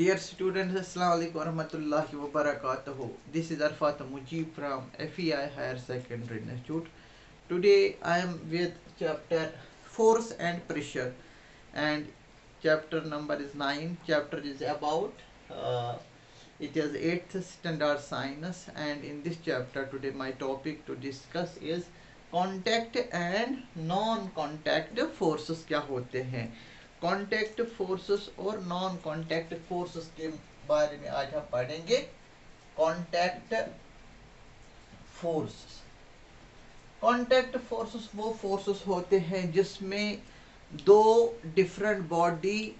Dear students, Assalamu alaikum warahmatullahi wabarakatuh. This is Arfat Mujib from FEI Higher Secondary Institute. Today I am with chapter Force and Pressure, and chapter number is 9. Chapter is about it is 8th standard science, and in this chapter today my topic to discuss is contact and non-contact forces क्या होते हैं. Contact forces और non contact forces के बारे में आज हम पढ़ेंगे. कॉन्टैक्ट फोर्सेस वो फोर्सेस होते हैं जिसमें दो डिफरेंट बॉडी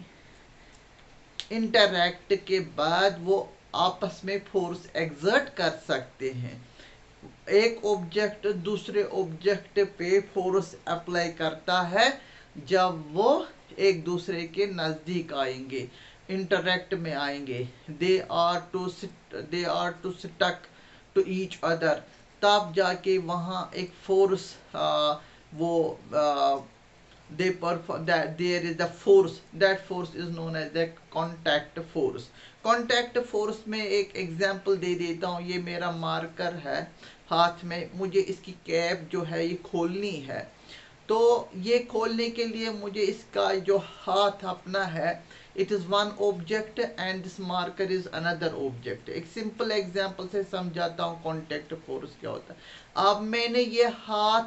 इंटरैक्ट के बाद वो आपस में फोर्स एक्सर्ट कर सकते हैं. एक ऑब्जेक्ट दूसरे ऑब्जेक्ट पे फोर्स अप्लाई करता है जब वो एक दूसरे के नज़दीक आएंगे, इंटरैक्ट में आएंगे. They are too stuck to each other, तब जाके वहाँ एक फोर्स वो they perform that there is the force, that force is known as the contact force. Contact force में एक एग्जांपल दे देता हूँ. ये मेरा मार्कर है हाथ में, मुझे इसकी कैप जो है ये खोलनी है. तो ये खोलने के लिए मुझे इसका जो हाथ अपना है, it is one object and this marker is another object. एक सिंपल एग्जांपल से समझाता हूँ कॉन्टैक्ट फोर्स क्या होता है. अब मैंने ये हाथ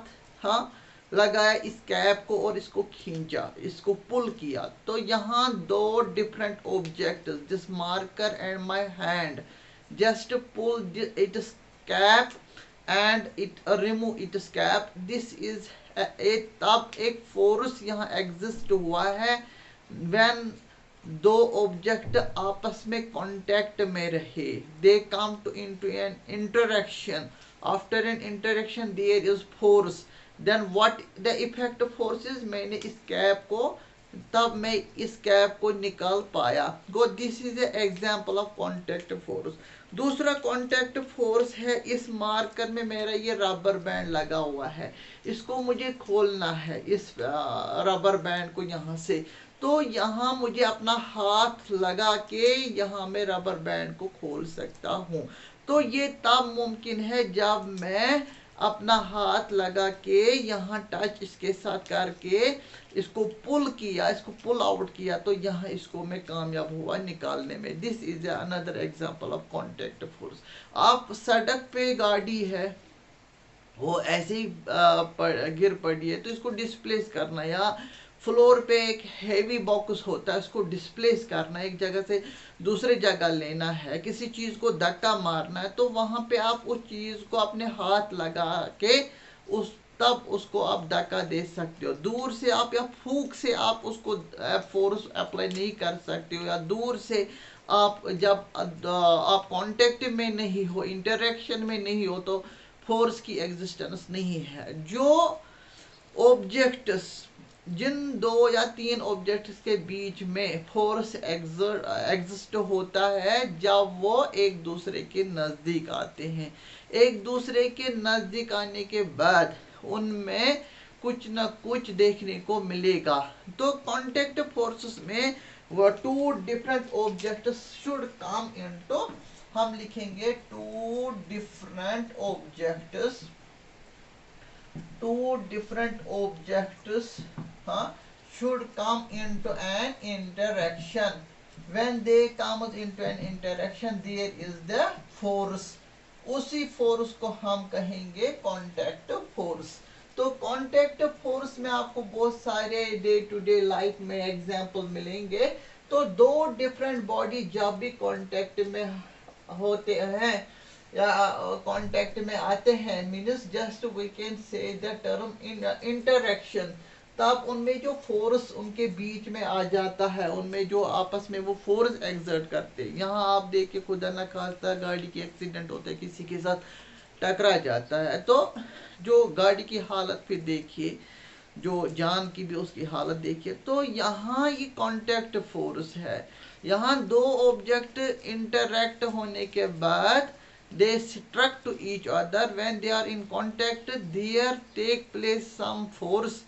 लगाया इस कैप को और इसको खींचा, इसको पुल किया, तो यहाँ दो different object, this marker and my hand just pull it cap and it remove it cap. This is तब एक फोर्स यहाँ एग्जिस्ट हुआ है व्हेन दो ऑब्जेक्ट आपस में कांटेक्ट में रहे. They come to into an interaction. After an interaction there is force. Then what the effect forces, मैंने इस कैप को, तब मैं इस कैप को निकाल पाया. Go this is example of contact force. दूसरा कांटेक्ट फोर्स है, इस मार्कर में मेरा ये रबर बैंड लगा हुआ है, इसको मुझे खोलना है, इस रबर बैंड को यहाँ से. तो यहाँ मुझे अपना हाथ लगा के यहाँ मैं रबर बैंड को खोल सकता हूँ. तो ये तब मुमकिन है जब मैं अपना हाथ लगा के यहाँ टच इसके साथ करके इसको पुल किया, इसको पुल आउट किया, तो यहाँ इसको मैं कामयाब हुआ निकालने में. This is another example of contact force. आप सड़क पे गाड़ी है, वो ऐसे ही गिर पड़ी है, तो इसको डिस्प्लेस करना, या फ्लोर पे एक हेवी बॉक्स होता है, उसको डिस्प्लेस करना, एक जगह से दूसरे जगह लेना है, किसी चीज़ को धक्का मारना है, तो वहाँ पे आप उस चीज़ को अपने हाथ लगा के तब उसको आप धक्का दे सकते हो. दूर से आप या फूंक से आप उसको फोर्स अप्लाई नहीं कर सकते हो, या दूर से आप जब आप कांटेक्ट में नहीं हो, इंटरेक्शन में नहीं हो, तो फोर्स की एग्जिस्टेंस नहीं है. जो ऑब्जेक्ट्स, जिन दो या तीन ऑब्जेक्ट्स के बीच में फोर्स एग्जिस्ट होता है जब वो एक दूसरे के नज़दीक आते हैं. एक दूसरे के नज़दीक आने के बाद उनमें कुछ न कुछ देखने को मिलेगा. तो कांटेक्ट फोर्सेस में वो two different objects should come into, हम लिखेंगे two different objects should come into an interaction. When they come into an interaction, there is the force. उसी फोर्स को हम कहेंगे कांटेक्ट फोर्स. तो कांटेक्ट फोर्स में आपको बहुत सारे डे टू डे लाइफ में एग्जांपल मिलेंगे. तो दो डिफरेंट बॉडी जब भी कांटेक्ट में होते हैं या कांटेक्ट में आते हैं, means just we can say the term interaction, तब उनमें जो फोर्स उनके बीच में आ जाता है, उनमें जो आपस में वो फोर्स एक्सर्ट करते हैं. यहाँ आप देखिए खुदा न खास्ता गाड़ी की एक्सीडेंट होता है, किसी के साथ टकरा जाता है, तो जो गाड़ी की हालत फिर देखिए, जो जान की भी उसकी हालत देखिए. तो यहाँ ये कांटेक्ट फोर्स है. यहाँ दो ऑब्जेक्ट इंटरैक्ट होने के बाद they struck to each other. When they are in contact, there take place some force,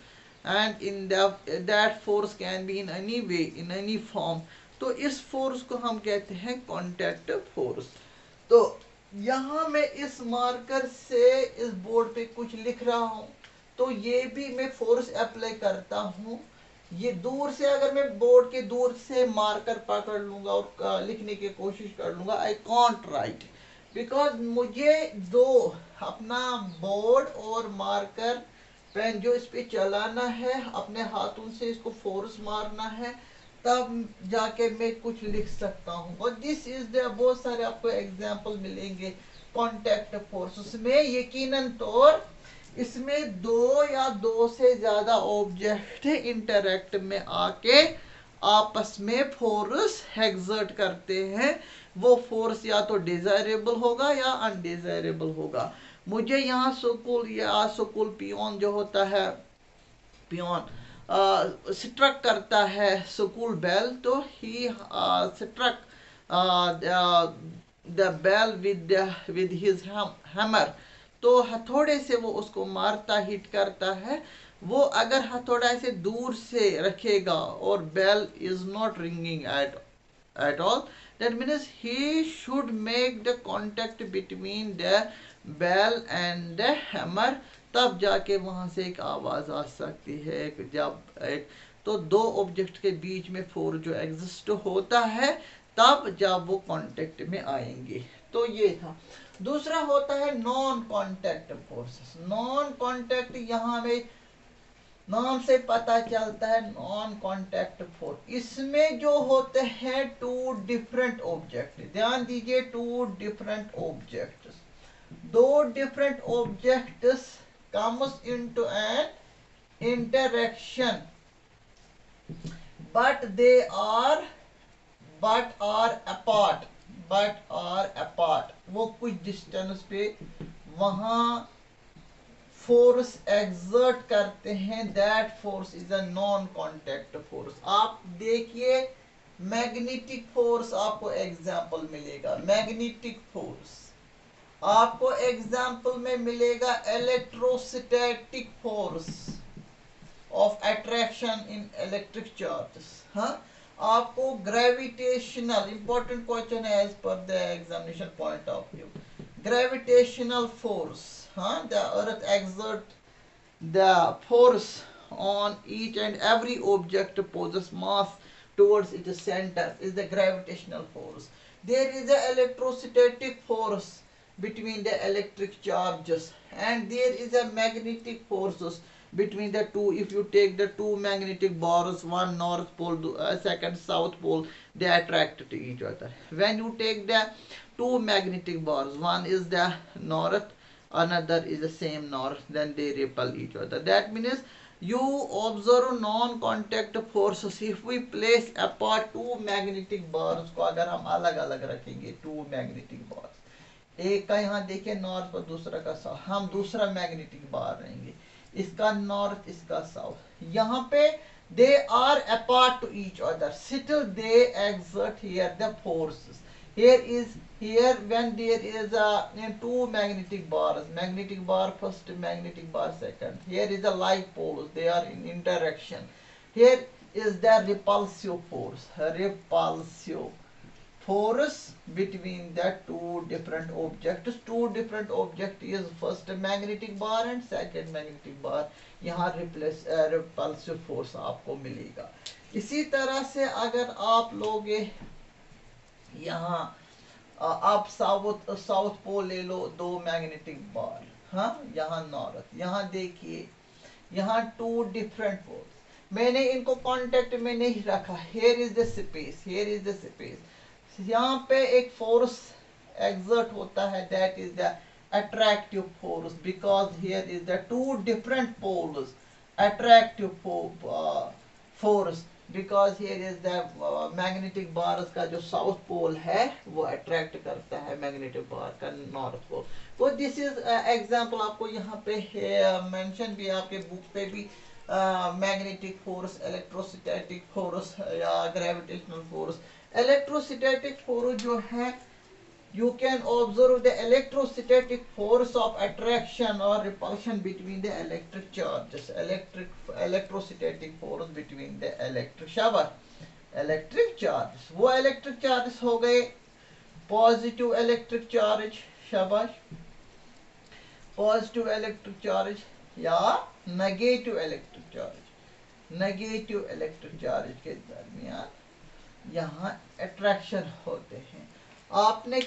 and in that force can be in any way, in any form. तो इस force को हम कहते हैं कांटेक्ट फोर्स। तो यहाँ मैं इस मार्कर से इस बोर्ड पे कुछ लिख रहा हूँ, तो ये भी मैं फोर्स अप्लाई करता हूँ। ये दूर से अगर मैं बोर्ड के दूर से मार्कर पकड़ लूंगा और लिखने की कोशिश कर लूंगा, आई कॉन्ट राइट, बिकॉज मुझे दो अपना बोर्ड और मार्कर पेन जो इस पे चलाना है, अपने हाथों से इसको फोर्स मारना है, तब जाके मैं कुछ लिख सकता हूँ। और दिस इज द बहुत सारे आपको एग्जाम्पल मिलेंगे कॉन्टेक्ट फोर्स में। यकीनन तौर इसमें दो या दो से ज्यादा ऑब्जेक्ट इंटरेक्ट में आके आपस में फोर्स एक्सर्ट करते हैं। वो फोर्स या तो डिजायरेबल होगा या अनडिजायरेबल होगा। मुझे यहाँ स्कूल या स्कूल पियोन जो होता है, पियोन स्ट्रक करता है स्कूल बेल, तो he struck the bell with his hammer. तो हथौड़े से वो उसको मारता, हिट करता है। वो अगर हथौड़ा ऐसे दूर से रखेगा और bell is not ringing at all, that means he should make the contact between the bell and the hammer, तब जाके वहां से एक आवाज आ सकती है। जब एक तो दो ऑब्जेक्ट के बीच में फोर्स जो एग्जिस्ट होता है, तब जब वो कांटेक्ट में आएंगे। तो ये था। दूसरा होता है non contact forces. Non contact यहाँ में नाम से पता चलता है नॉन कांटेक्ट फोर्स। इसमें जो होते हैं टू डिफरेंट ऑब्जेक्ट, ध्यान दीजिए, टू डिफरेंट ऑब्जेक्ट्स, दो different objects comes into an interaction, but they are apart, वो कुछ डिस्टेंस पे वहां फोर्स एक्सर्ट करते हैं। That force is a non contact force. आप देखिए मैग्नेटिक फोर्स आपको एग्जांपल मिलेगा, मैग्नेटिक फोर्स आपको एग्जांपल में मिलेगा electrostatic force of attraction in electric charges. हाँ, आपको ग्रेविटेशनल, इंपॉर्टेंट क्वेश्चन है as per the examination point of view, gravitational force, the earth exert the force on each and every object possess mass towards its center is the gravitational force. There is a electrostatic force between the electric charges, and there is a magnetic forces between the two. If you take the two magnetic bars, one north pole, second south pole, they attract to each other. When you take the two magnetic bars, one is the north, another is the same north, then they repel each other. That means you observe non-contact forces. If we place apart two magnetic bars को अगर हम अलग अलग रखेंगे, two magnetic bars, एक का यहाँ देखिए नॉर्थ और दूसरा का साउथ, हम दूसरा मैग्नेटिक बार रहेंगे, इसका नॉर्थ इसका साउथ, यहाँ पे they are apart to each other, still they exert here the forces. Here when there is two magnetic bars, magnetic bar first, magnetic bar second, here is a like poles, they are in interaction. Here is the repulsive force between the two different objects. Two different object is first magnetic bar and second magnetic bar. यहाँ repulsive force आपको मिलेगा। इसी तरह से अगर आप लोग यहाँ आप साउथ पोल ले लो, दो मैग्नेटिक बार, हाँ, यहाँ नॉर्थ, यहाँ देखिए, यहाँ टू डिफरेंट पोल्स, मैंने इनको कांटेक्ट में नहीं रखा। Here is the space, here is the space, यहाँ पे एक फोर्स एक्सर्ट होता है, that is the attractive force, because here is the two different poles, attractive force, because here is the magnetic bar का जो साउथ पोल है वो attract करता है मैग्नेटिक बार का नॉर्थ पोल। तो दिस इज एग्जांपल आपको यहाँ पे मेंशन भी, आपके बुक पे भी मैग्नेटिक फोर्स, इलेक्ट्रोस्टैटिक फोर्स या ग्रेविटेशनल फोर्स। इलेक्ट्रोस्टैटिक फोर्स जो है, you can observe the electrostatic force of attraction or repulsion between the electric charges, electrostatic force between the electric shower, electric charge. वो electric charge हो गए positive electric charge, शाबाश, positive electric charge या negative electric charge. Negative electric charge के दरमियान यहाँ attraction होते हैं। आपने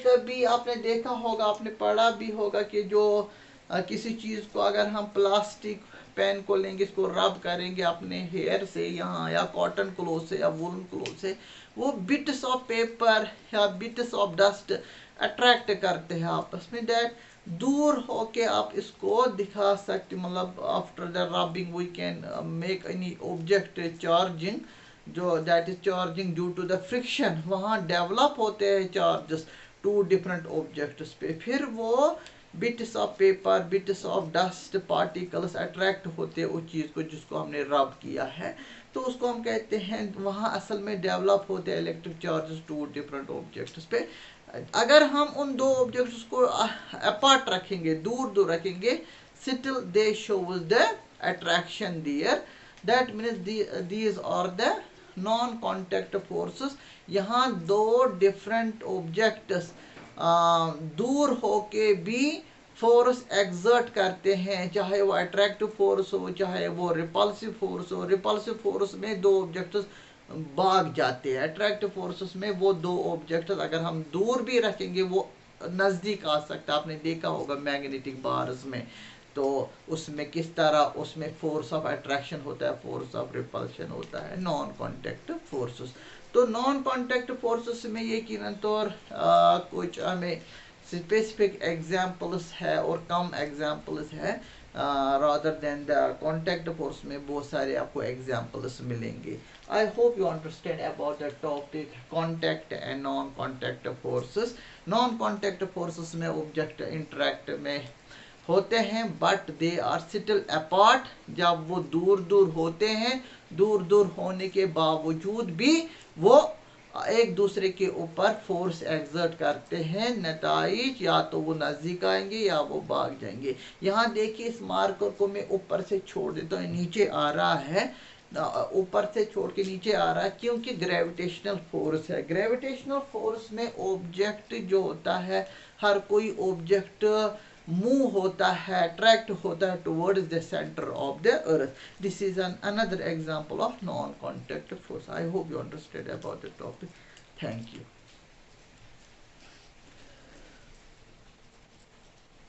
देखा होगा, आपने पढ़ा भी होगा कि जो किसी चीज को अगर हम प्लास्टिक पेन को लेंगे, इसको रब करेंगे अपने हेयर से यहाँ, या कॉटन क्लोथ से या वुलन क्लोथ से, वो बिट्स ऑफ पेपर या बिट्स ऑफ डस्ट अट्रैक्ट करते हैं आपस में। दैट दूर होके आप इसको दिखा सकते, मतलब after the rubbing we can make any object charging, जो that is charging due to the friction. वहाँ डेवलप होते हैं चार्जेस टू डिफरेंट ऑब्जेक्ट्स पे, फिर वो bits of paper, bits of dust particles attract होते हैं उस चीज़ को जिसको हमने रब किया है, तो उसको हम कहते हैं वहाँ असल में डेवलप होते हैं electric charges to different objects पे। अगर हम उन दो ऑब्जेक्ट्स को अपार्ट रखेंगे, दूर दूर रखेंगे, still they shows the attraction there. That means these are the non contact forces. यहाँ दो डिफरेंट ऑब्जेक्ट्स दूर होके भी फोर्स एक्सर्ट करते हैं, चाहे वो अट्रैक्टिव फोर्स हो, चाहे वो रिपल्सिव फोर्स हो। रिपल्सिव फोर्स में दो ऑब्जेक्ट्स भाग जाते हैं, अट्रैक्टिव फोर्सेस में वो दो ऑब्जेक्ट्स अगर हम दूर भी रखेंगे वो नज़दीक आ सकता है। आपने देखा होगा मैग्नेटिक बार्स में, तो उसमें किस तरह उसमें फोर्स ऑफ अट्रैक्शन होता है, फोर्स ऑफ रिपल्शन होता है, नॉन कॉन्टैक्ट फोर्सेस। तो नॉन कॉन्टैक्ट फोर्सेस में यकीनन तौर कुछ हमें स्पेसिफिक एग्जाम्पल्स है और कम एग्जाम्पल्स है, rather than the contact force में बहुत सारे आपको एग्जाम्पल्स मिलेंगे। I hope you understand about the topic contact and non-contact forces. Non-contact forces में ऑब्जेक्ट इंटरेक्ट में होते हैं but they are still apart. जब वो दूर दूर होते हैं, दूर दूर होने के बावजूद भी वो एक दूसरे के ऊपर फोर्स एक्सर्ट करते हैं। नताइज या तो वो नज़दीक आएंगे या वो भाग जाएंगे। यहाँ देखिए इस मार्कर को मैं ऊपर से छोड़ देता हूँ, नीचे आ रहा है, ऊपर से छोड़ के नीचे आ रहा है क्योंकि ग्रेविटेशनल फोर्स है। ग्रेविटेशनल फोर्स में ऑब्जेक्ट जो होता है, हर कोई ऑब्जेक्ट मूव होता है, अट्रैक्ट होता है towards the centre of the earth. This is another example of non-contact force. I hope you understood about the topic. Thank you.